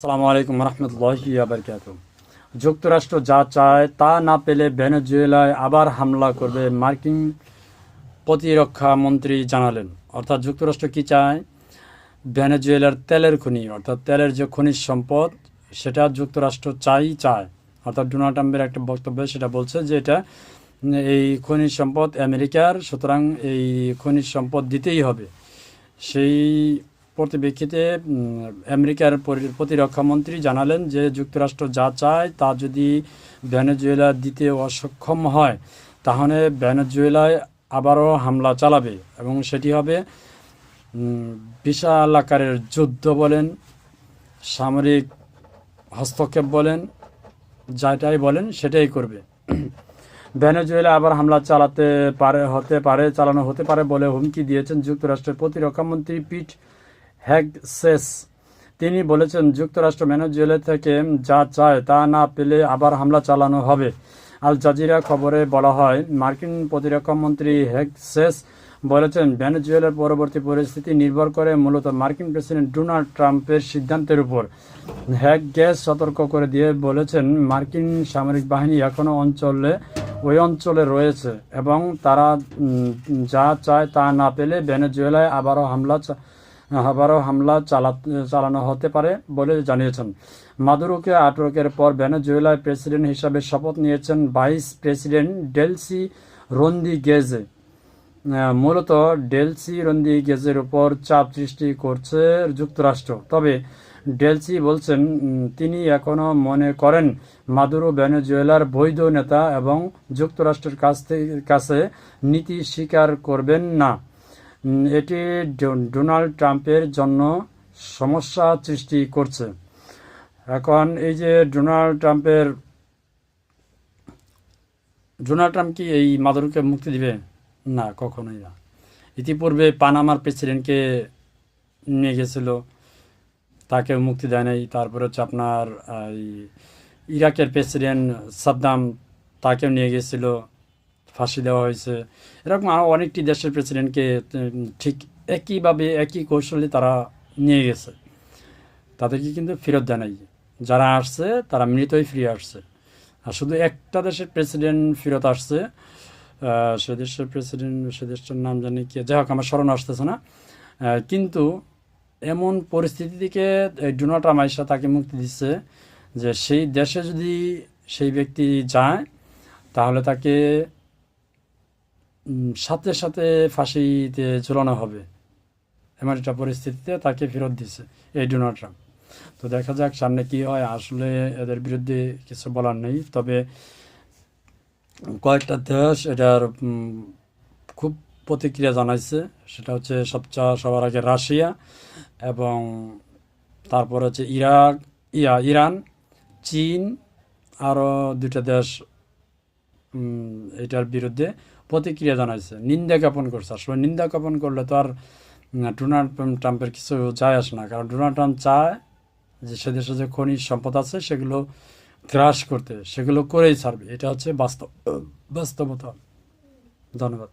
আসসালামু আলাইকুম রহমতুল্লাহি বারকাতুহু। যুক্তরাষ্ট্র যা চায় তা না পেলে ভেনেজুয়েলায় আবার হামলা করবে মার্কিন প্রতিরক্ষা মন্ত্রী জানালেন। অর্থাৎ যুক্তরাষ্ট্র কি চায়? ভেনেজুয়েলার তেলের খনি অর্থাৎ তেলের যে খনিজ সম্পদ সেটা যুক্তরাষ্ট্র চায়। অর্থাৎ ডোনাল্ড ট্রাম্পের একটা বক্তব্য সেটা বলছে যে এটা এই খনিজ সম্পদ আমেরিকার, সুতরাং এই খনিজ সম্পদ দিতেই হবে। সেই পরিপ্রেক্ষিতে আমেরিকার প্রতিরক্ষামন্ত্রী জানালেন যে যুক্তরাষ্ট্র যা চায় তা যদি ভেনেজুয়েলা দিতে অসক্ষম হয় তাহলে ভেনেজুয়েলায় আবারও হামলা চালাবে এবং সেটি হবে বিশাল আকারের যুদ্ধ বলেন, সামরিক হস্তক্ষেপ বলেন, যাটাই বলেন সেটাই করবে। ভেনেজুয়েলা আবার হামলা চালানো হতে পারে বলে হুমকি দিয়েছেন যুক্তরাষ্ট্রের প্রতিরক্ষামন্ত্রী পিট হেগসেস। তিনি বলেছেন যুক্তরাষ্ট্র ভেনেজুয়েলা থেকে যা চায় তা না পেলে আবার হামলা চালানো হবে। আল জাজিরা খবরে বলা হয়, মার্কিন প্রতিরক্ষামন্ত্রী হেগসেস বলেছেন ভেনেজুয়েলার পরবর্তী পরিস্থিতি নির্ভর করে মূলত মার্কিন প্রেসিডেন্ট ডোনাল্ড ট্রাম্পের সিদ্ধান্তের উপর। হেগসেস সতর্ক করে দিয়ে বলেছেন মার্কিন সামরিক বাহিনী এখনও ওই অঞ্চলে রয়েছে এবং তারা যা চায় তা না পেলে ভেনেজুয়েলায় আবারও হামলা চালানো হতে পারে বলে জানিয়েছেন। মাদুরোকে আটকের পর ভেনেজুয়েলার প্রেসিডেন্ট হিসাবে শপথ নিয়েছেন ভাইস প্রেসিডেন্ট ডেলসি রদ্রিগেজ। মূলত ডেলসি রদ্রিগেজের উপর চাপ সৃষ্টি করছে যুক্তরাষ্ট্র। তবে ডেলসি বলছেন তিনি এখনও মনে করেন মাদুরো ভেনেজুয়েলার বৈধ নেতা এবং যুক্তরাষ্ট্রের কাছে নীতি স্বীকার করবেন না। এটি ডোনাল্ড ট্রাম্পের জন্য সমস্যা সৃষ্টি করছে। এখন এই যে ডোনাল্ড ট্রাম্প কি এই মাদুরোকে মুক্তি দিবে? না, কখনোই না। ইতিপূর্বে পানামার প্রেসিডেন্টকে নিয়ে গেছিল, তাকে মুক্তি দেয় নাই। তারপরে হচ্ছে আপনার ইরাকের প্রেসিডেন্ট সাদ্দাম, তাকেও নিয়ে গেছিল, ফাঁসি দেওয়া হয়েছে। এরকম আরও অনেকটি দেশের প্রেসিডেন্টকে ঠিক একইভাবে একই কৌশলে তারা নিয়ে গেছে, তাদেরকে কিন্তু ফেরত দেয় নাই। যারা আসছে তারা মৃতই ফিরে আসছে। আর শুধু একটা দেশের প্রেসিডেন্ট ফেরত আসছে, সে দেশটার নাম জানি কি, যাই হোক আমার স্মরণ আসতেছে না। কিন্তু এমন পরিস্থিতি থেকে ডোনাল্ড ট্রাম্প আইসা তাকে মুক্তি দিচ্ছে যে সেই দেশে যদি সেই ব্যক্তি যায় তাহলে তাকে সাথে সাথে ফাঁসিতে ঝুলানো হবে। এমন একটা পরিস্থিতিতে তাকে ফেরত দিছে এই ডোনাল্ড ট্রাম্প। তো দেখা যাক সামনে কি হয়। আসলে এদের বিরুদ্ধে কিছু বলার নেই, তবে কয়েকটা দেশ এটার খুব প্রতিক্রিয়া জানাইছে। সেটা হচ্ছে সবার আগে রাশিয়া, এবং তারপর হচ্ছে ইরান, চীন, আরও দুটা দেশ এটার বিরুদ্ধে প্রতিক্রিয়া জানাইছে, নিন্দা জ্ঞাপন করছে। আসলে নিন্দা জ্ঞাপন করলে তো আর ডোনাল্ড ট্রাম্পের কিছু যায় আসে না, কারণ ডোনাল্ড ট্রাম্প চায় যে সে দেশে যে খনিজ সম্পদ আছে সেগুলো গ্রাস করতে, সেগুলো করেই ছাড়বে। এটা হচ্ছে বাস্তবতা। ধন্যবাদ।